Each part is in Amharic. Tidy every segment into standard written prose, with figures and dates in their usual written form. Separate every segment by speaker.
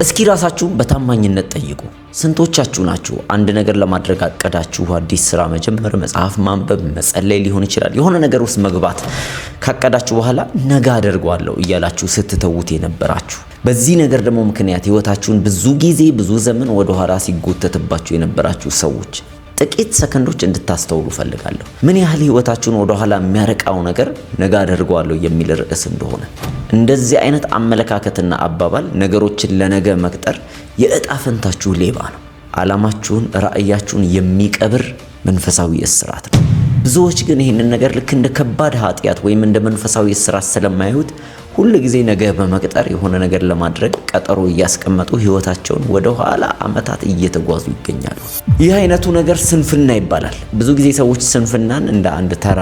Speaker 1: እስኪ ራሳችሁን በታማኝነት ጠይቁ። ስንቶቻችሁ ናችሁ አንድ ነገር ለማድረግ አቀዳችሁ አዲስ ስራ መጀመር፣ መጽሐፍ ማንበብ፣ መጸለይ ሊሆን ይችላል። የሆነ ነገር ውስጥ መግባት ካቀዳችሁ በኋላ ነገ አደርገዋለሁ እያላችሁ ስትተውት የነበራችሁ፣ በዚህ ነገር ደግሞ ምክንያት ህይወታችሁን ብዙ ጊዜ ብዙ ዘመን ወደ ኋላ ሲጎተትባችሁ የነበራችሁ ሰዎች ጥቂት ሰከንዶች እንድታስተውሉ ፈልጋለሁ። ምን ያህል ህይወታችሁን ወደ ኋላ የሚያረቃው ነገር ነገ አደርገዋለሁ የሚል ርዕስ እንደሆነ። እንደዚህ አይነት አመለካከትና አባባል ነገሮችን ለነገ መቅጠር የእጣ ፈንታችሁ ሌባ ነው። ዓላማችሁን፣ ራእያችሁን የሚቀብር መንፈሳዊ እስራት ነው። ብዙዎች ግን ይህንን ነገር ልክ እንደ ከባድ ኃጢአት ወይም እንደ መንፈሳዊ እስራት ስለማያዩት ሁሉ ጊዜ ነገ በመቅጠር የሆነ ነገር ለማድረግ ቀጠሮ እያስቀመጡ ህይወታቸውን ወደ ኋላ አመታት እየተጓዙ ይገኛሉ። ይህ አይነቱ ነገር ስንፍና ይባላል። ብዙ ጊዜ ሰዎች ስንፍናን እንደ አንድ ተራ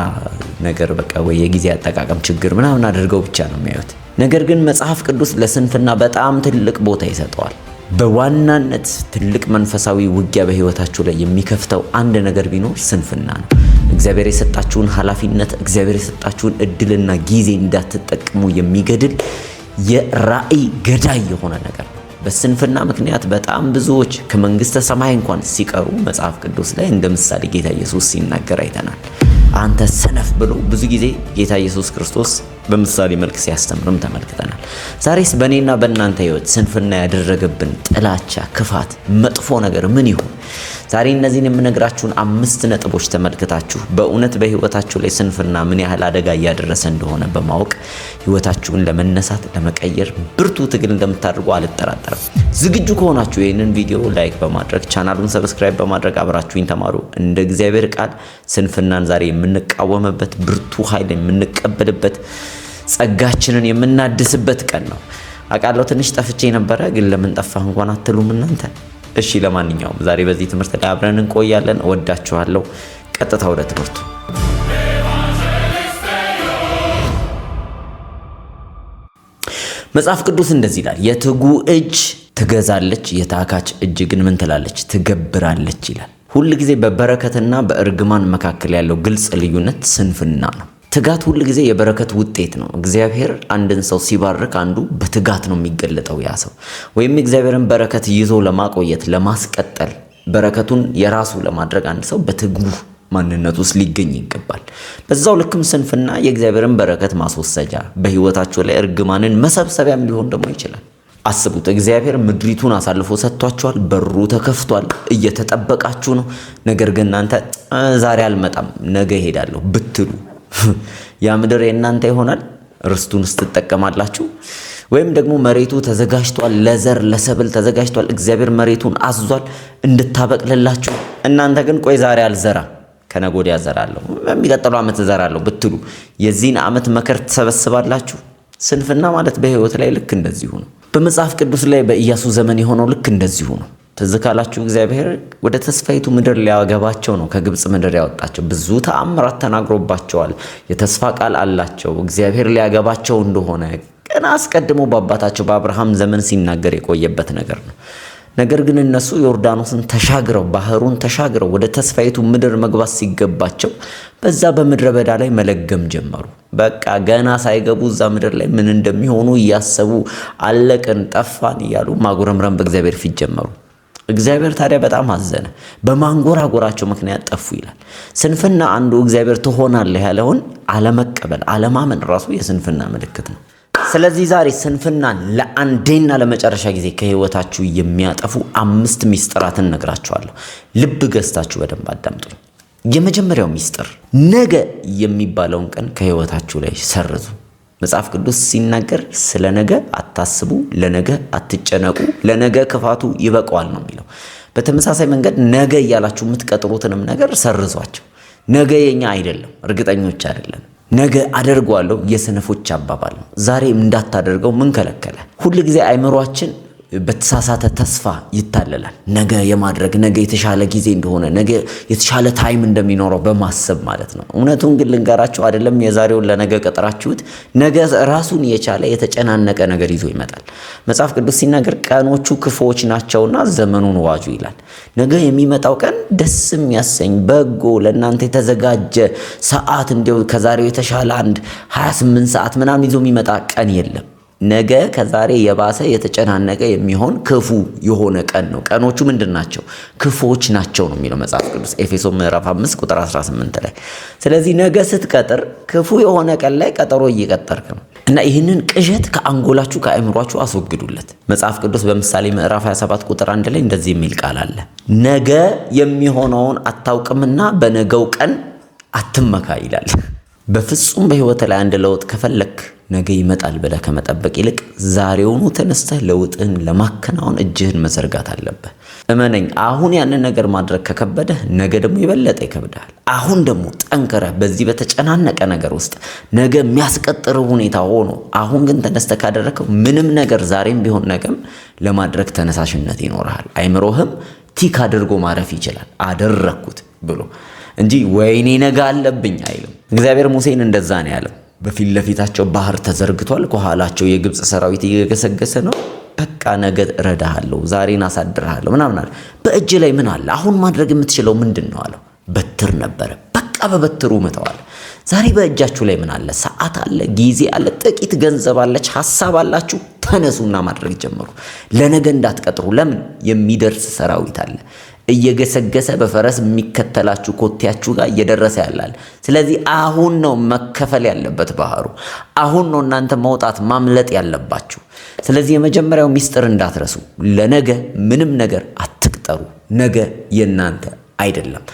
Speaker 1: ነገር በቃ ወይ የጊዜ አጠቃቀም ችግር ምናምን አድርገው ብቻ ነው የሚያዩት። ነገር ግን መጽሐፍ ቅዱስ ለስንፍና በጣም ትልቅ ቦታ ይሰጠዋል። በዋናነት ትልቅ መንፈሳዊ ውጊያ በህይወታችሁ ላይ የሚከፍተው አንድ ነገር ቢኖር ስንፍና ነው። እግዚአብሔር የሰጣችሁን ኃላፊነት፣ እግዚአብሔር የሰጣችሁን እድልና ጊዜ እንዳትጠቀሙ የሚገድል የራእይ ገዳይ የሆነ ነገር ነው። በስንፍና ምክንያት በጣም ብዙዎች ከመንግስተ ሰማይ እንኳን ሲቀሩ መጽሐፍ ቅዱስ ላይ እንደ ምሳሌ ጌታ ኢየሱስ ሲናገር አይተናል። አንተ ሰነፍ ብሎ ብዙ ጊዜ ጌታ ኢየሱስ ክርስቶስ በምሳሌ መልክ ሲያስተምርም ተመልክተናል። ዛሬስ በእኔና በእናንተ ህይወት ስንፍና ያደረገብን ጥላቻ፣ ክፋት፣ መጥፎ ነገር ምን ይሁን? ዛሬ እነዚህን የምነግራችሁን 5 ነጥቦች ተመልክታችሁ በእውነት በህይወታችሁ ላይ ስንፍና ምን ያህል አደጋ እያደረሰ እንደሆነ በማወቅ ህይወታችሁን ለመነሳት ለመቀየር ብርቱ ትግል እንደምታደርጉ አልጠራጠርም። ዝግጁ ከሆናችሁ ይህንን ቪዲዮ ላይክ በማድረግ ቻናሉን ሰብስክራይብ በማድረግ አብራችሁኝ ተማሩ። እንደ እግዚአብሔር ቃል ስንፍናን ዛሬ የምንቃወምበት ብርቱ ኃይል የምንቀበልበት ጸጋችንን የምናድስበት ቀን ነው። አቃለው ትንሽ ጠፍቼ ነበረ፣ ግን ለምን ጠፋህ እንኳን አትሉም እናንተ። እሺ ለማንኛውም ዛሬ በዚህ ትምህርት ላይ አብረን እንቆያለን። እወዳችኋለሁ። ቀጥታ ወደ ትምህርቱ። መጽሐፍ ቅዱስ እንደዚህ ይላል፣ የትጉ እጅ ትገዛለች፣ የታካች እጅ ግን ምን ትላለች? ትገብራለች ይላል። ሁል ጊዜ በበረከትና በእርግማን መካከል ያለው ግልጽ ልዩነት ስንፍና ነው። ትጋት ሁል ጊዜ የበረከት ውጤት ነው። እግዚአብሔር አንድን ሰው ሲባርክ አንዱ በትጋት ነው የሚገለጠው ያ ሰው፣ ወይም እግዚአብሔርን በረከት ይዞ ለማቆየት ለማስቀጠል፣ በረከቱን የራሱ ለማድረግ አንድ ሰው በትጉ ማንነት ውስጥ ሊገኝ ይገባል። በዛው ልክም ስንፍና የእግዚአብሔርን በረከት ማስወሰጃ፣ በህይወታችሁ ላይ እርግማንን መሰብሰቢያም ሊሆን ደግሞ ይችላል። አስቡት፣ እግዚአብሔር ምድሪቱን አሳልፎ ሰጥቷችኋል። በሩ ተከፍቷል፣ እየተጠበቃችሁ ነው። ነገር ግን እናንተ ዛሬ አልመጣም ነገ እሄዳለሁ ብትሉ ያ ምድር የእናንተ ይሆናል? ርስቱን ስትጠቀማላችሁ? ወይም ደግሞ መሬቱ ተዘጋጅቷል፣ ለዘር ለሰብል ተዘጋጅቷል። እግዚአብሔር መሬቱን አዟል እንድታበቅልላችሁ። እናንተ ግን ቆይ ዛሬ አልዘራም ከነገ ወዲያ እዘራለሁ፣ በሚቀጥለው ዓመት እዘራለሁ ብትሉ የዚህን ዓመት መከር ትሰበስባላችሁ። ስንፍና ማለት በህይወት ላይ ልክ እንደዚሁ ነው። በመጽሐፍ ቅዱስ ላይ በኢያሱ ዘመን የሆነው ልክ እንደዚሁ ነው። ትዝ ካላችሁ እግዚአብሔር ወደ ተስፋይቱ ምድር ሊያገባቸው ነው ከግብጽ ምድር ያወጣቸው። ብዙ ተአምራት ተናግሮባቸዋል። የተስፋ ቃል አላቸው። እግዚአብሔር ሊያገባቸው እንደሆነ ገና አስቀድሞ በአባታቸው በአብርሃም ዘመን ሲናገር የቆየበት ነገር ነው። ነገር ግን እነሱ ዮርዳኖስን ተሻግረው ባህሩን ተሻግረው ወደ ተስፋይቱ ምድር መግባት ሲገባቸው በዛ በምድረ በዳ ላይ መለገም ጀመሩ። በቃ ገና ሳይገቡ እዛ ምድር ላይ ምን እንደሚሆኑ እያሰቡ አለቅን ጠፋን እያሉ ማጉረምረም በእግዚአብሔር ፊት ጀመሩ። እግዚአብሔር ታዲያ በጣም አዘነ። በማንጎራጎራቸው ምክንያት ጠፉ ይላል። ስንፍና አንዱ እግዚአብሔር ትሆናለህ ያለውን አለመቀበል፣ አለማመን ራሱ የስንፍና ምልክት ነው። ስለዚህ ዛሬ ስንፍናን ለአንዴና ለመጨረሻ ጊዜ ከህይወታችሁ የሚያጠፉ 5 ሚስጥራትን ነግራችኋለሁ። ልብ ገዝታችሁ በደንብ አዳምጡኝ። የመጀመሪያው ሚስጥር ነገ የሚባለውን ቀን ከህይወታችሁ ላይ ሰርዙ። መጽሐፍ ቅዱስ ሲናገር ስለ ነገ አታስቡ፣ ለነገ አትጨነቁ፣ ለነገ ክፋቱ ይበቃዋል ነው የሚለው። በተመሳሳይ መንገድ ነገ እያላችሁ የምትቀጥሩትንም ነገር ሰርዟቸው። ነገ የኛ አይደለም፣ እርግጠኞች አይደለም። ነገ አደርገዋለሁ የሰነፎች አባባል ነው። ዛሬ እንዳታደርገው ምን ከለከለ? ሁሉ ጊዜ አይምሮአችን በተሳሳተ ተስፋ ይታለላል። ነገ የማድረግ ነገ የተሻለ ጊዜ እንደሆነ ነገ የተሻለ ታይም እንደሚኖረው በማሰብ ማለት ነው። እውነቱን ግን ልንገራችሁ፣ አይደለም የዛሬውን ለነገ ቀጥራችሁት ነገ ራሱን የቻለ የተጨናነቀ ነገር ይዞ ይመጣል። መጽሐፍ ቅዱስ ሲናገር ቀኖቹ ክፉዎች ናቸውና ዘመኑን ዋጁ ይላል። ነገ የሚመጣው ቀን ደስ የሚያሰኝ በጎ ለእናንተ የተዘጋጀ ሰዓት እንዲያው ከዛሬው የተሻለ አንድ 28 ሰዓት ምናምን ይዞ የሚመጣ ቀን የለም። ነገ ከዛሬ የባሰ የተጨናነቀ የሚሆን ክፉ የሆነ ቀን ነው። ቀኖቹ ምንድን ናቸው? ክፉዎች ናቸው ነው የሚለው መጽሐፍ ቅዱስ ኤፌሶን ምዕራፍ 5 ቁጥር 18 ላይ። ስለዚህ ነገ ስትቀጥር ክፉ የሆነ ቀን ላይ ቀጠሮ እየቀጠርክ ነው እና ይህንን ቅዠት ከአንጎላችሁ ከአእምሯችሁ አስወግዱለት። መጽሐፍ ቅዱስ በምሳሌ ምዕራፍ 27 ቁጥር 1 ላይ እንደዚህ የሚል ቃል አለ። ነገ የሚሆነውን አታውቅምና በነገው ቀን አትመካ ይላል። በፍጹም በህይወት ላይ አንድ ለውጥ ከፈለክ ነገ ይመጣል ብለህ ከመጠበቅ ይልቅ ዛሬውኑ ተነስተህ ለውጥን ለማከናወን እጅህን መዘርጋት አለብህ። እመነኝ፣ አሁን ያንን ነገር ማድረግ ከከበደህ ነገ ደግሞ የበለጠ ይከብዳል። አሁን ደግሞ ጠንክረህ በዚህ በተጨናነቀ ነገር ውስጥ ነገ የሚያስቀጥር ሁኔታ ሆኖ አሁን ግን ተነስተህ ካደረከው ምንም ነገር ዛሬም ቢሆን ነገም ለማድረግ ተነሳሽነት ይኖርሃል። አይምሮህም ቲክ አድርጎ ማረፍ ይችላል አደረኩት ብሎ እንጂ ወይኔ ነገ አለብኝ አይልም። እግዚአብሔር ሙሴን እንደዛ ነው ያለው። በፊት ለፊታቸው ባህር ተዘርግቷል፣ ከኋላቸው የግብፅ ሰራዊት እየገሰገሰ ነው። በቃ ነገ እረዳሃለሁ፣ ዛሬን አሳድርሃለሁ ምናምን አለ። በእጅ ላይ ምን አለ? አሁን ማድረግ የምትችለው ምንድን ነው አለው። በትር ነበረ። በቃ በበትሩ መተዋል። ዛሬ በእጃችሁ ላይ ምን አለ? ሰዓት አለ፣ ጊዜ አለ፣ ጥቂት ገንዘብ አለች፣ ሀሳብ አላችሁ። ተነሱና ማድረግ ጀምሩ። ለነገ እንዳትቀጥሩ። ለምን? የሚደርስ ሰራዊት አለ እየገሰገሰ በፈረስ የሚከተላችሁ ኮቴያችሁ ጋር እየደረሰ ያላል። ስለዚህ አሁን ነው መከፈል ያለበት ባህሩ። አሁን ነው እናንተ መውጣት ማምለጥ ያለባችሁ። ስለዚህ የመጀመሪያው ሚስጥር እንዳትረሱ፣ ለነገ ምንም ነገር አትቅጠሩ። ነገ የናንተ አይደለም፣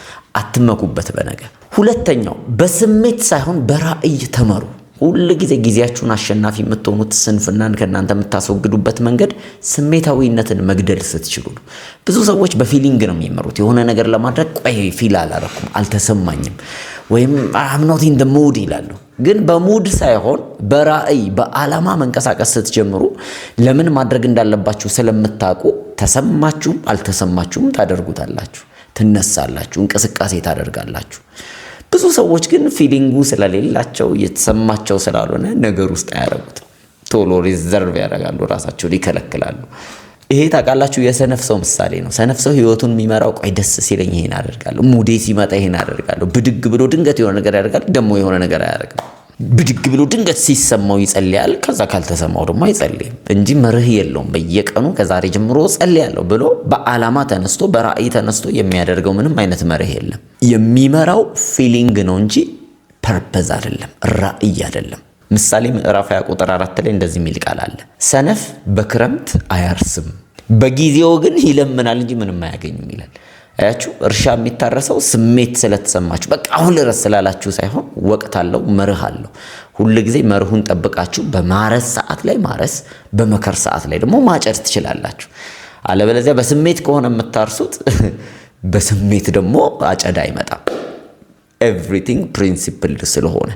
Speaker 1: አትመኩበት በነገ። ሁለተኛው በስሜት ሳይሆን በራእይ ተመሩ። ሁሉ ጊዜ ጊዜያችሁን አሸናፊ የምትሆኑት ስንፍናን ከእናንተ የምታስወግዱበት መንገድ ስሜታዊነትን መግደል ስትችሉ ነው። ብዙ ሰዎች በፊሊንግ ነው የሚመሩት። የሆነ ነገር ለማድረግ ቆይ ፊል አላረኩም፣ አልተሰማኝም፣ ወይም አም ኖት ኢን ዘ ሙድ ይላሉ። ግን በሙድ ሳይሆን በራእይ በዓላማ መንቀሳቀስ ስትጀምሩ ለምን ማድረግ እንዳለባችሁ ስለምታውቁ ተሰማችሁም አልተሰማችሁም ታደርጉታላችሁ፣ ትነሳላችሁ፣ እንቅስቃሴ ታደርጋላችሁ። ብዙ ሰዎች ግን ፊሊንጉ ስለሌላቸው የተሰማቸው ስላልሆነ ነገር ውስጥ አያረጉት። ቶሎ ሪዘርቭ ያደርጋሉ፣ ራሳቸውን ይከለክላሉ። ይሄ ታውቃላችሁ የሰነፍ ሰው ምሳሌ ነው። ሰነፍ ሰው ህይወቱን የሚመራው ቆይ ደስ ሲለኝ ይሄን አደርጋለሁ፣ ሙዴ ሲመጣ ይሄን አደርጋለሁ። ብድግ ብሎ ድንገት የሆነ ነገር ያደርጋል፣ ደግሞ የሆነ ነገር አያደርግም። ብድግ ብሎ ድንገት ሲሰማው ይጸልያል፣ ከዛ ካልተሰማው ደግሞ አይጸልይም እንጂ መርህ የለውም። በየቀኑ ከዛሬ ጀምሮ ጸልያለሁ ብሎ በዓላማ ተነስቶ በራእይ ተነስቶ የሚያደርገው ምንም አይነት መርህ የለም። የሚመራው ፊሊንግ ነው እንጂ ፐርፐዝ አይደለም፣ ራእይ አይደለም። ምሳሌ ምዕራፍ 20 ቁጥር 4 ላይ እንደዚህ የሚል ቃል አለ። ሰነፍ በክረምት አያርስም፣ በጊዜው ግን ይለምናል እንጂ ምንም አያገኝም ይላል። አያችሁ፣ እርሻ የሚታረሰው ስሜት ስለተሰማችሁ በቃ አሁን ልረስ ስላላችሁ ሳይሆን ወቅት አለው፣ መርህ አለው። ሁሉ ጊዜ መርሁን ጠብቃችሁ በማረስ ሰዓት ላይ ማረስ፣ በመከር ሰዓት ላይ ደግሞ ማጨድ ትችላላችሁ። አለበለዚያ በስሜት ከሆነ የምታርሱት በስሜት ደግሞ አጨዳ አይመጣም። ኤቭሪቲንግ ፕሪንሲፕል ስለሆነ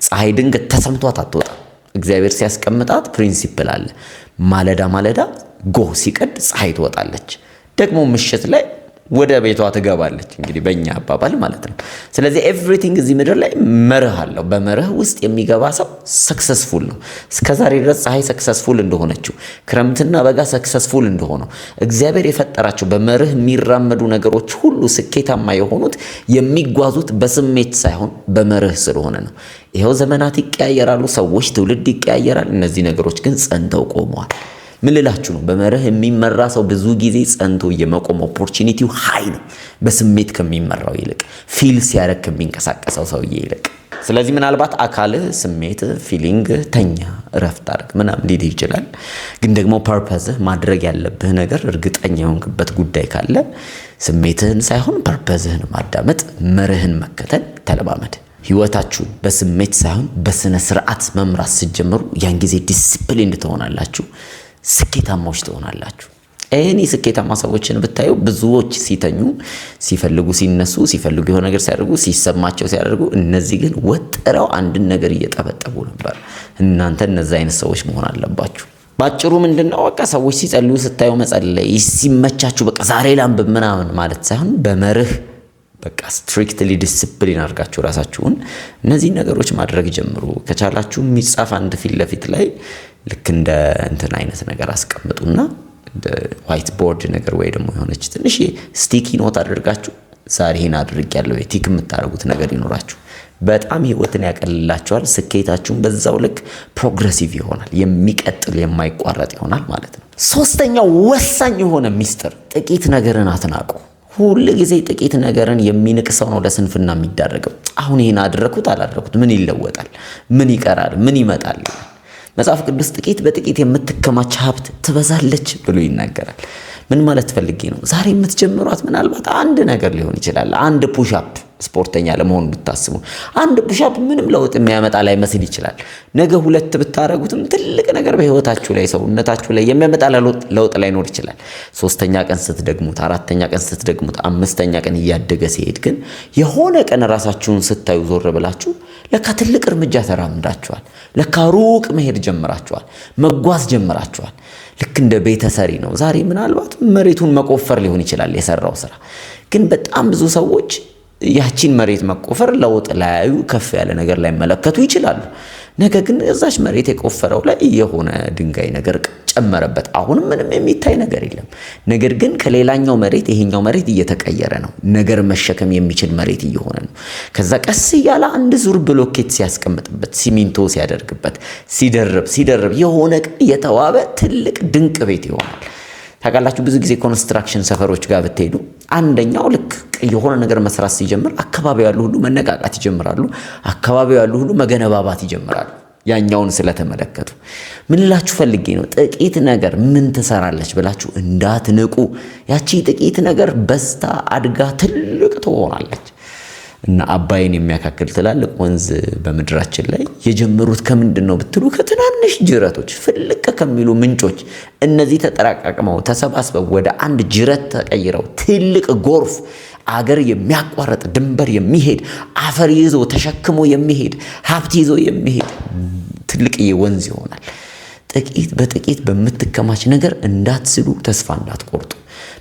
Speaker 1: ፀሐይ ድንገት ተሰምቷት አትወጣም። እግዚአብሔር ሲያስቀምጣት ፕሪንሲፕል አለ። ማለዳ ማለዳ ጎህ ሲቀድ ፀሐይ ትወጣለች፣ ደግሞ ምሽት ላይ ወደ ቤቷ ትገባለች። እንግዲህ በእኛ አባባል ማለት ነው። ስለዚህ ኤቭሪቲንግ እዚህ ምድር ላይ መርህ አለው። በመርህ ውስጥ የሚገባ ሰው ሰክሰስፉል ነው። እስከዛሬ ድረስ ፀሐይ ሰክሰስፉል እንደሆነችው፣ ክረምትና በጋ ሰክሰስፉል እንደሆነው እግዚአብሔር የፈጠራቸው በመርህ የሚራመዱ ነገሮች ሁሉ ስኬታማ የሆኑት የሚጓዙት በስሜት ሳይሆን በመርህ ስለሆነ ነው። ይኸው ዘመናት ይቀያየራሉ፣ ሰዎች ትውልድ ይቀያየራል። እነዚህ ነገሮች ግን ጸንተው ቆመዋል። ምን ልላችሁ ነው? በመርህ የሚመራ ሰው ብዙ ጊዜ ጸንቶ የመቆም ኦፖርቹኒቲው ሃይ ነው፣ በስሜት ከሚመራው ይልቅ፣ ፊል ሲያደርግ ከሚንቀሳቀሰው ሰውዬ ይልቅ። ስለዚህ ምናልባት አካልህ፣ ስሜት፣ ፊሊንግ ተኛ፣ እረፍት አድርግ ምናምን ሊል ይችላል። ግን ደግሞ ፐርፐዝህ ማድረግ ያለብህ ነገር እርግጠኛ የሆንክበት ጉዳይ ካለ ስሜትህን ሳይሆን ፐርፐዝህን ማዳመጥ፣ መርህን መከተል ተለማመድ። ህይወታችሁን በስሜት ሳይሆን በስነ ስርዓት መምራት ስትጀምሩ ያን ጊዜ ዲሲፕሊን ትሆናላችሁ፣ ስኬታማዎች ትሆናላችሁ። እኔ ስኬታማ ሰዎችን ብታዩ ብዙዎች ሲተኙ፣ ሲፈልጉ ሲነሱ፣ ሲፈልጉ የሆነ ነገር ሲያደርጉ፣ ሲሰማቸው ሲያደርጉ፣ እነዚህ ግን ወጥረው አንድን ነገር እየጠበጠቡ ነበር። እናንተ እነዚህ አይነት ሰዎች መሆን አለባችሁ። ባጭሩ ምንድነው? በቃ ሰዎች ሲጸልዩ ስታዩ መጸለይ፣ ሲመቻችሁ በቃ ዛሬ ላንብብ ምናምን ማለት ሳይሆን በመርህ በቃ ስትሪክትሊ ዲሲፕሊን አድርጋችሁ ራሳችሁን እነዚህ ነገሮች ማድረግ ጀምሩ። ከቻላችሁ የሚጻፍ አንድ ፊት ለፊት ላይ ልክ እንደ እንትን አይነት ነገር አስቀምጡና ዋይት ቦርድ ነገር ወይ ደግሞ የሆነች ትንሽ ስቲኪ ኖት አድርጋችሁ ዛሬ ይሄን አድርጌያለሁ ቲክ የምታደርጉት ነገር ይኖራችሁ። በጣም ህይወትን ያቀልላችኋል። ስኬታችሁን በዛው ልክ ፕሮግሬሲቭ ይሆናል፣ የሚቀጥል የማይቋረጥ ይሆናል ማለት ነው። ሶስተኛው ወሳኝ የሆነ ሚስጥር ጥቂት ነገርን አትናቁ። ሁሉ ጊዜ ጥቂት ነገርን የሚንቅ ሰው ነው ለስንፍና የሚዳረገው። አሁን ይሄን አደረኩት አላደረኩት ምን ይለወጣል? ምን ይቀራል? ምን ይመጣል? መጽሐፍ ቅዱስ ጥቂት በጥቂት የምትከማች ሀብት ትበዛለች ብሎ ይናገራል። ምን ማለት ፈልጌ ነው? ዛሬ የምትጀምሯት ምናልባት አንድ ነገር ሊሆን ይችላል። አንድ ፑሽ አፕ ስፖርተኛ ለመሆን ብታስቡ አንድ ፑሽ አፕ ምንም ለውጥ የሚያመጣ ላይመስል ይችላል። ነገ 2 ብታረጉትም ትልቅ ነገር በህይወታችሁ ላይ ሰውነታችሁ ላይ የሚያመጣ ለውጥ ላይኖር ይችላል። 3ኛ ቀን ስትደግሙት፣ 4ኛ ቀን ስትደግሙት፣ 5ኛ ቀን እያደገ ሲሄድ ግን የሆነ ቀን ራሳችሁን ስታዩ ዞር ብላችሁ ለካ ትልቅ እርምጃ ተራምዳችኋል። ለካ ሩቅ መሄድ ጀምራችኋል፣ መጓዝ ጀምራችኋል። ልክ እንደ ቤተሰሪ ነው። ዛሬ ምናልባት መሬቱን መቆፈር ሊሆን ይችላል የሰራው ስራ። ግን በጣም ብዙ ሰዎች ያቺን መሬት መቆፈር ለውጥ ላያዩ ከፍ ያለ ነገር ላይ መለከቱ ይችላሉ። ነገ ግን እዛች መሬት የቆፈረው ላይ የሆነ ድንጋይ ነገር ጨመረበት። አሁንም ምንም የሚታይ ነገር የለም። ነገር ግን ከሌላኛው መሬት ይሄኛው መሬት እየተቀየረ ነው። ነገር መሸከም የሚችል መሬት እየሆነ ነው። ከዛ ቀስ እያለ አንድ ዙር ብሎኬት ሲያስቀምጥበት፣ ሲሚንቶ ሲያደርግበት፣ ሲደርብ የሆነ የተዋበ ትልቅ ድንቅ ቤት ይሆናል። ታውቃላችሁ፣ ብዙ ጊዜ ኮንስትራክሽን ሰፈሮች ጋር ብትሄዱ አንደኛው ልክ የሆነ ነገር መስራት ሲጀምር አካባቢው ያሉ ሁሉ መነቃቃት ይጀምራሉ። አካባቢው ያሉ ሁሉ መገነባባት ይጀምራሉ። ያኛውን ስለተመለከቱ ምን ልላችሁ ፈልጌ ነው፣ ጥቂት ነገር ምን ትሰራለች ብላችሁ እንዳትንቁ። ያቺ ጥቂት ነገር በስታ አድጋ ትልቅ ትሆናለች። እና አባይን የሚያካክል ትላልቅ ወንዝ በምድራችን ላይ የጀመሩት ከምንድን ነው ብትሉ ከትናንሽ ጅረቶች፣ ፍልቅ ከሚሉ ምንጮች፣ እነዚህ ተጠራቃቅመው ተሰባስበው ወደ አንድ ጅረት ተቀይረው ትልቅ ጎርፍ አገር የሚያቋርጥ ድንበር የሚሄድ አፈር ይዞ ተሸክሞ የሚሄድ ሀብት ይዞ የሚሄድ ትልቅዬ ወንዝ ይሆናል። ጥቂት በጥቂት በምትከማች ነገር እንዳትስሉ፣ ተስፋ እንዳትቆርጡ።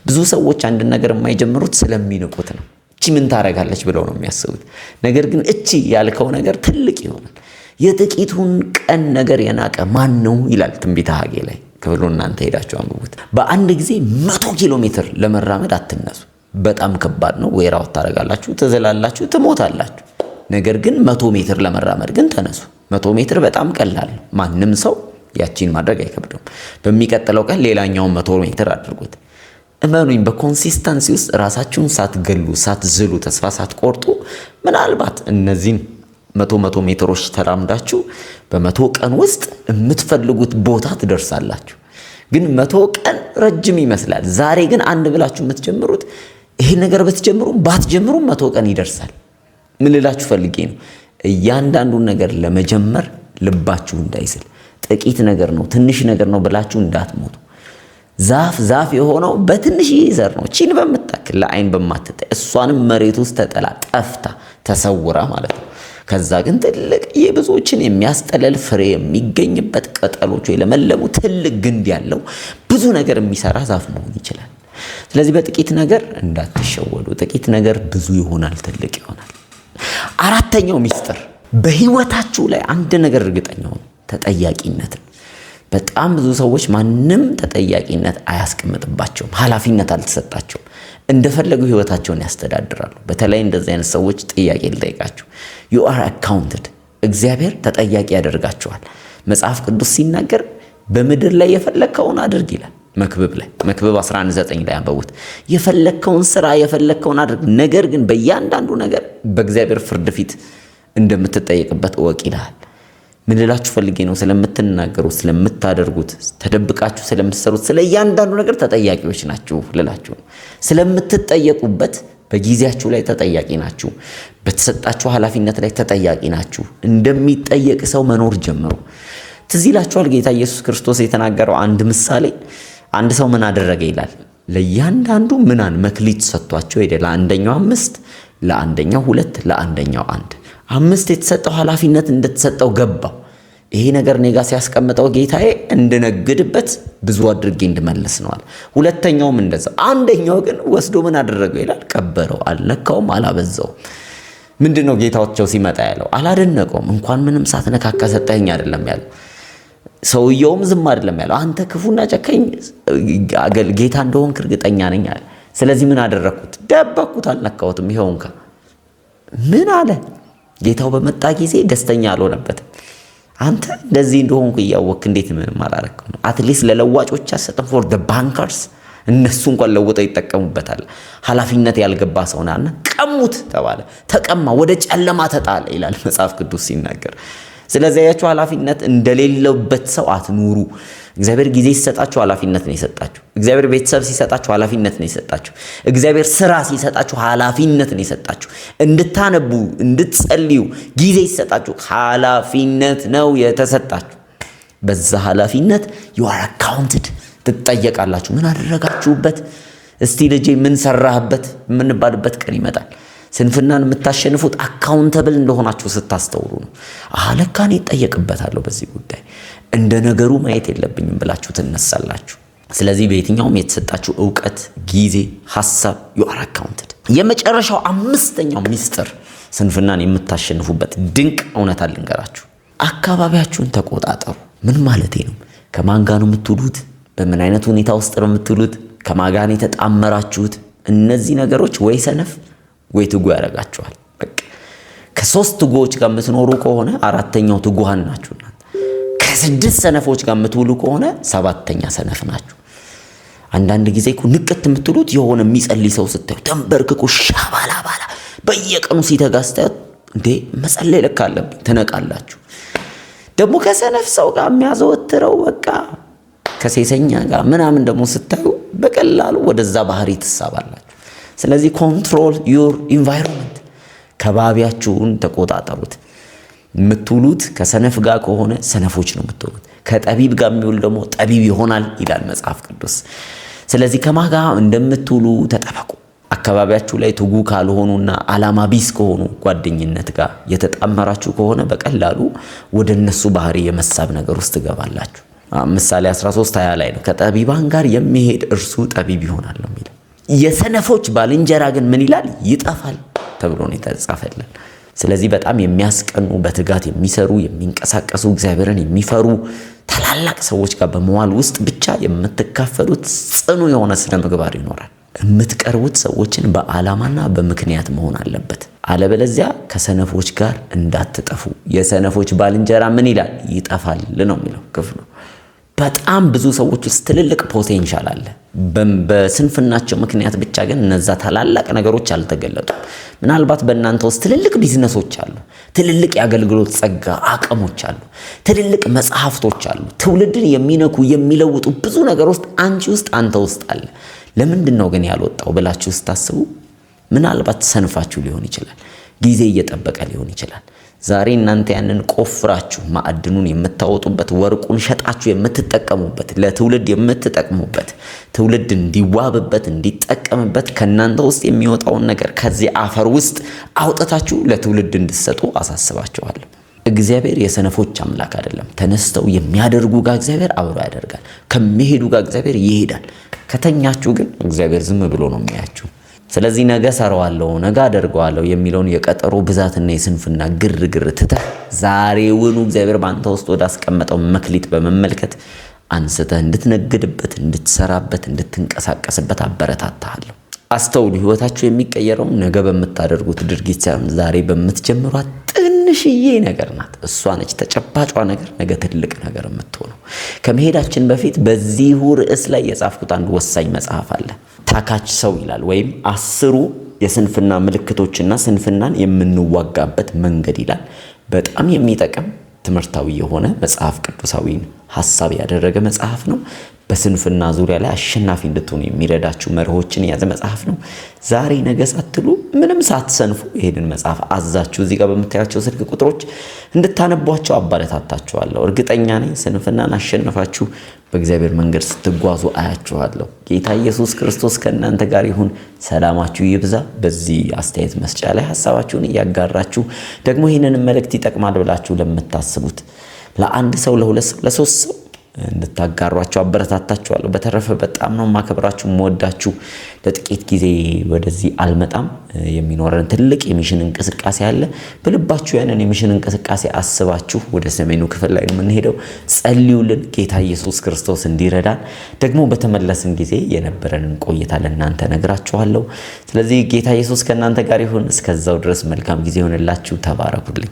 Speaker 1: ብዙ ሰዎች አንድ ነገር የማይጀምሩት ስለሚንቁት ነው። እቺ ምን ታረጋለች ብለው ነው የሚያስቡት። ነገር ግን እቺ ያልከው ነገር ትልቅ ይሆናል። የጥቂቱን ቀን ነገር የናቀ ማን ነው ይላል ትንቢተ ሐጌ ላይ። ክፍሉ እናንተ ሄዳችሁ አንብቡት። በአንድ ጊዜ 100 ኪሎ ሜትር ለመራመድ አትነሱ። በጣም ከባድ ነው። ወይራው ታረጋላችሁ፣ ትዘላላችሁ፣ ትሞታላችሁ። ነገር ግን 100 ሜትር ለመራመድ ግን ተነሱ። 100 ሜትር በጣም ቀላል፣ ማንም ሰው ያቺን ማድረግ አይከብደውም። በሚቀጥለው ቀን ሌላኛውን 100 ሜትር አድርጉት። እመኑኝ፣ በኮንሲስተንሲ ውስጥ ራሳችሁን ሳትገሉ፣ ሳትዝሉ፣ ተስፋ ሳትቆርጡ ምናልባት እነዚህን 100 ሜትሮች ተራምዳችሁ በ100 ቀን ውስጥ የምትፈልጉት ቦታ ትደርሳላችሁ። ግን 100 ቀን ረጅም ይመስላል። ዛሬ ግን አንድ ብላችሁ የምትጀምሩት ይሄ ነገር ብትጀምሩም ባትጀምሩም 100 ቀን ይደርሳል። ምን ልላችሁ ፈልጌ ነው፣ እያንዳንዱን ነገር ለመጀመር ልባችሁ እንዳይስል። ጥቂት ነገር ነው፣ ትንሽ ነገር ነው ብላችሁ እንዳትሞቱ። ዛፍ የሆነው በትንሽ ዘር ነው፣ ቺን በምታክል ለአይን በማትታይ እሷንም መሬት ውስጥ ተጠላ ጠፍታ ተሰውራ ማለት ነው። ከዛ ግን ትልቅ የብዙዎችን የሚያስጠለል ፍሬ የሚገኝበት ቅጠሎቹ የለመለሙ ትልቅ ግንድ ያለው ብዙ ነገር የሚሰራ ዛፍ መሆን ይችላል። ስለዚህ በጥቂት ነገር እንዳትሸወዱ። ጥቂት ነገር ብዙ ይሆናል፣ ትልቅ ይሆናል። አራተኛው ሚስጥር በህይወታችሁ ላይ አንድ ነገር እርግጠኛ ሁኑ፣ ተጠያቂነትን። በጣም ብዙ ሰዎች ማንም ተጠያቂነት አያስቀምጥባቸውም፣ ኃላፊነት አልተሰጣቸውም። እንደፈለጉ ህይወታቸውን ያስተዳድራሉ። በተለይ እንደዚህ አይነት ሰዎች ጥያቄ ልጠይቃችሁ። you are accounted። እግዚአብሔር ተጠያቂ ያደርጋችኋል። መጽሐፍ ቅዱስ ሲናገር በምድር ላይ የፈለከውን አድርግ ይላል። መክብብ 11:9 ላይ አንበቡት። የፈለከውን ስራ፣ የፈለከውን አድርግ፣ ነገር ግን በእያንዳንዱ ነገር በእግዚአብሔር ፍርድ ፊት እንደምትጠየቅበት እወቅ ይላል። ምን ልላችሁ ፈልጌ ነው፣ ስለምትናገሩት፣ ስለምታደርጉት፣ ተደብቃችሁ ስለምትሰሩት ስለ እያንዳንዱ ነገር ተጠያቂዎች ናችሁ ልላችሁ ነው። ስለምትጠየቁበት በጊዜያችሁ ላይ ተጠያቂ ናችሁ። በተሰጣችሁ ኃላፊነት ላይ ተጠያቂ ናችሁ። እንደሚጠየቅ ሰው መኖር ጀምሩ። ትዝ ይላችኋል ጌታ ኢየሱስ ክርስቶስ የተናገረው አንድ ምሳሌ። አንድ ሰው ምን አደረገ ይላል፣ ለእያንዳንዱ ምናን መክሊት ሰጥቷቸው ሄደ። ለአንደኛው 5፣ ለአንደኛው 2፣ ለአንደኛው 1። 5 የተሰጠው ኃላፊነት እንደተሰጠው ገባው። ይሄ ነገር እኔ ጋር ሲያስቀምጠው ጌታዬ እንድነግድበት ብዙ አድርጌ እንድመልስ ነዋል። ሁለተኛውም እንደዛው። አንደኛው ግን ወስዶ ምን አደረገው ይላል፣ ቀበረው። አልነካውም፣ አላበዛውም። ምንድነው ጌታቸው ሲመጣ ያለው? አላደነቀውም። እንኳን ምንም ሳትነካካ ሰጠኸኝ አይደለም ያለው። ሰውየውም ዝም አይደለም ያለው። አንተ ክፉና ጨካኝ ጌታ እንደሆንክ እርግጠኛ ነኝ አለ። ስለዚህ ምን አደረኩት? ደበኩት፣ አልነካሁትም። ይኸውንካ ምን አለ? ጌታው በመጣ ጊዜ ደስተኛ አልሆነበትም። አንተ እንደዚህ እንደሆንኩ እያወቅህ እንዴት ምንም አላረክም? አትሊስት ለለዋጮች አሰጠን ፎር ዘ ባንከርስ፣ እነሱ እንኳን ለውጠው ይጠቀሙበታል። ኃላፊነት ያልገባ ሰው ነውና ቀሙት ተባለ። ተቀማ፣ ወደ ጨለማ ተጣለ ይላል መጽሐፍ ቅዱስ ሲናገር። ስለዚህ ያያችሁ ኃላፊነት እንደሌለበት ሰው አትኑሩ። እግዚአብሔር ጊዜ ሲሰጣችሁ ኃላፊነት ነው የሰጣችሁ። እግዚአብሔር ቤተሰብ ሲሰጣችሁ ኃላፊነት ነው የሰጣችሁ። እግዚአብሔር ስራ ሲሰጣችሁ ኃላፊነት ነው የሰጣችሁ። እንድታነቡ እንድትጸልዩ ጊዜ ሲሰጣችሁ ኃላፊነት ነው የተሰጣችሁ። በዛ ኃላፊነት you are accounted ትጠየቃላችሁ። ምን አደረጋችሁበት? እስቲ ልጄ ምን ሰራህበት የምንባልበት ቀን ይመጣል። ስንፍናን የምታሸንፉት አካውንተብል እንደሆናችሁ ስታስተውሉ ነው። አለካኔ እጠየቅበታለሁ በዚህ ጉዳይ እንደ ነገሩ ማየት የለብኝም ብላችሁ ትነሳላችሁ። ስለዚህ በየትኛውም የተሰጣችሁ ዕውቀት፣ ጊዜ፣ ሐሳብ you are accounted። የመጨረሻው አምስተኛው ሚስጥር ስንፍናን የምታሸንፉበት ድንቅ እውነት ልንገራችሁ። አካባቢያችሁን ተቆጣጠሩ። ምን ማለቴ ነው? ከማን ጋር ነው የምትውሉት? በምን አይነት ሁኔታ ውስጥ ነው የምትውሉት? ከማን ጋር ነው የተጣመራችሁት? እነዚህ ነገሮች ወይ ሰነፍ ወይ ትጉ ያደርጋችኋል። በቃ ከ3 ትጉዎች ጋር የምትኖሩ ከሆነ 4ኛው ትጉሃን ናችሁ። ከ6 ሰነፎች ጋር የምትውሉ ከሆነ 7ኛ ሰነፍ ናችሁ። አንዳንድ ጊዜ እኮ ንቅት የምትሉት የሆነ የሚጸልይ ሰው ስታዩ ተንበርክኮ ሻባላባላ በየቀኑ ሲተጋ ስታዩ እንዴ መጸለይ ለካ አለብኝ ትነቃላችሁ። ደግሞ ከሰነፍ ሰው ጋር የሚያዘወትረው በቃ ከሴሰኛ ጋር ምናምን ደግሞ ስታዩ በቀላሉ ወደዛ ባህሪ ትሳባላችሁ። ስለዚህ ኮንትሮል ዩር ኢንቫይሮንመንት፣ ከባቢያችሁን ተቆጣጠሩት። የምትውሉት ከሰነፍ ጋር ከሆነ ሰነፎች ነው የምትውሉት። ከጠቢብ ጋር የሚውል ደግሞ ጠቢብ ይሆናል ይላል መጽሐፍ ቅዱስ። ስለዚህ ከማጋ እንደምትውሉ ተጠበቁ። አካባቢያችሁ ላይ ትጉ ካልሆኑና አላማ ቢስ ከሆኑ ጓደኝነት ጋር የተጣመራችሁ ከሆነ በቀላሉ ወደ እነሱ ባህሪ የመሳብ ነገር ውስጥ ትገባላችሁ። ምሳሌ 13:20 ላይ ነው ከጠቢባን ጋር የሚሄድ እርሱ ጠቢብ ይሆናል ነው የሚለው። የሰነፎች ባልንጀራ ግን ምን ይላል? ይጠፋል ተብሎ ነው የተጻፈልን። ስለዚህ በጣም የሚያስቀኑ በትጋት የሚሰሩ የሚንቀሳቀሱ እግዚአብሔርን የሚፈሩ ታላላቅ ሰዎች ጋር በመዋል ውስጥ ብቻ የምትካፈሉት ጽኑ የሆነ ስነ ምግባር ይኖራል። የምትቀርቡት ሰዎችን በዓላማና በምክንያት መሆን አለበት። አለበለዚያ ከሰነፎች ጋር እንዳትጠፉ። የሰነፎች ባልንጀራ ምን ይላል? ይጠፋል ነው የሚለው ክፍሉ። በጣም ብዙ ሰዎች ውስጥ ትልልቅ ፖቴንሻል አለ። በስንፍናቸው ምክንያት ብቻ ግን እነዛ ታላላቅ ነገሮች አልተገለጡም። ምናልባት በእናንተ ውስጥ ትልልቅ ቢዝነሶች አሉ፣ ትልልቅ የአገልግሎት ጸጋ አቅሞች አሉ፣ ትልልቅ መጽሐፍቶች አሉ፣ ትውልድን የሚነኩ የሚለውጡ ብዙ ነገር ውስጥ አንቺ ውስጥ አንተ ውስጥ አለ። ለምንድን ነው ግን ያልወጣው ብላችሁ ስታስቡ ምናልባት ሰንፋችሁ ሊሆን ይችላል። ጊዜ እየጠበቀ ሊሆን ይችላል። ዛሬ እናንተ ያንን ቆፍራችሁ ማዕድኑን የምታወጡበት፣ ወርቁን ሸጣችሁ የምትጠቀሙበት፣ ለትውልድ የምትጠቅሙበት፣ ትውልድ እንዲዋብበት እንዲጠቀምበት ከናንተ ውስጥ የሚወጣውን ነገር ከዚህ አፈር ውስጥ አውጥታችሁ ለትውልድ እንድትሰጡ አሳስባችኋለሁ። እግዚአብሔር የሰነፎች አምላክ አይደለም። ተነስተው የሚያደርጉ ጋር እግዚአብሔር አብሮ ያደርጋል። ከሚሄዱ ጋር እግዚአብሔር ይሄዳል። ከተኛችሁ ግን እግዚአብሔር ዝም ብሎ ነው የሚያያችሁ። ስለዚህ ነገ ሰራዋለሁ ነገ አደርገዋለሁ የሚለውን የቀጠሮ ብዛትና የስንፍና ግርግር ትተህ ዛሬውኑ እግዚአብሔር ባንተ ውስጥ ወዳስቀመጠው መክሊት በመመልከት አንስተህ እንድትነግድበት፣ እንድትሰራበት፣ እንድትንቀሳቀስበት አበረታታለሁ። አስተውሉ። ህይወታችሁ የሚቀየረው ነገ በምታደርጉት ድርጊት ሳይሆን ዛሬ በምትጀምሯት ትንሽዬ ነገር ናት። እሷ ነች ተጨባጯ ነገር ነገ ትልቅ ነገር የምትሆነው። ከመሄዳችን በፊት በዚሁ ርዕስ ላይ የጻፍኩት አንድ ወሳኝ መጽሐፍ አለ። ታካች ሰው ይላል፣ ወይም 10 የስንፍና ምልክቶችና ስንፍናን የምንዋጋበት መንገድ ይላል። በጣም የሚጠቅም ትምህርታዊ የሆነ መጽሐፍ ቅዱሳዊ ሐሳብ ያደረገ መጽሐፍ ነው። በስንፍና ዙሪያ ላይ አሸናፊ እንድትሆኑ የሚረዳችሁ መርሆችን የያዘ መጽሐፍ ነው። ዛሬ ነገ ሳትሉ ምንም ሳትሰንፉ ይሄንን መጽሐፍ አዛችሁ እዚህ ጋር በምታያቸው ስልክ ቁጥሮች እንድታነቧቸው አባለታታችኋለሁ። እርግጠኛ ነኝ ስንፍናን አሸነፋችሁ በእግዚአብሔር መንገድ ስትጓዙ አያችኋለሁ። ጌታ ኢየሱስ ክርስቶስ ከእናንተ ጋር ይሁን። ሰላማችሁ ይብዛ። በዚህ አስተያየት መስጫ ላይ ሐሳባችሁን እያጋራችሁ ደግሞ ይህንን መልእክት ይጠቅማል ብላችሁ ለምታስቡት ለአንድ ሰው፣ ለሁለት ሰው፣ ለሶስት ሰው እንድታጋሯቸው አበረታታችኋለሁ። በተረፈ በጣም ነው ማከብራችሁ የምወዳችሁ። ለጥቂት ጊዜ ወደዚህ አልመጣም። የሚኖረን ትልቅ የሚሽን እንቅስቃሴ አለ። በልባችሁ ያንን የሚሽን እንቅስቃሴ አስባችሁ ወደ ሰሜኑ ክፍል ላይ ነው የምንሄደው። ጸልዩልን፣ ጌታ ኢየሱስ ክርስቶስ እንዲረዳን። ደግሞ በተመለስን ጊዜ የነበረንን ቆይታ ለእናንተ ነግራችኋለሁ። ስለዚህ ጌታ ኢየሱስ ከእናንተ ጋር ይሁን። እስከዛው ድረስ መልካም ጊዜ ይሆንላችሁ። ተባረኩልኝ።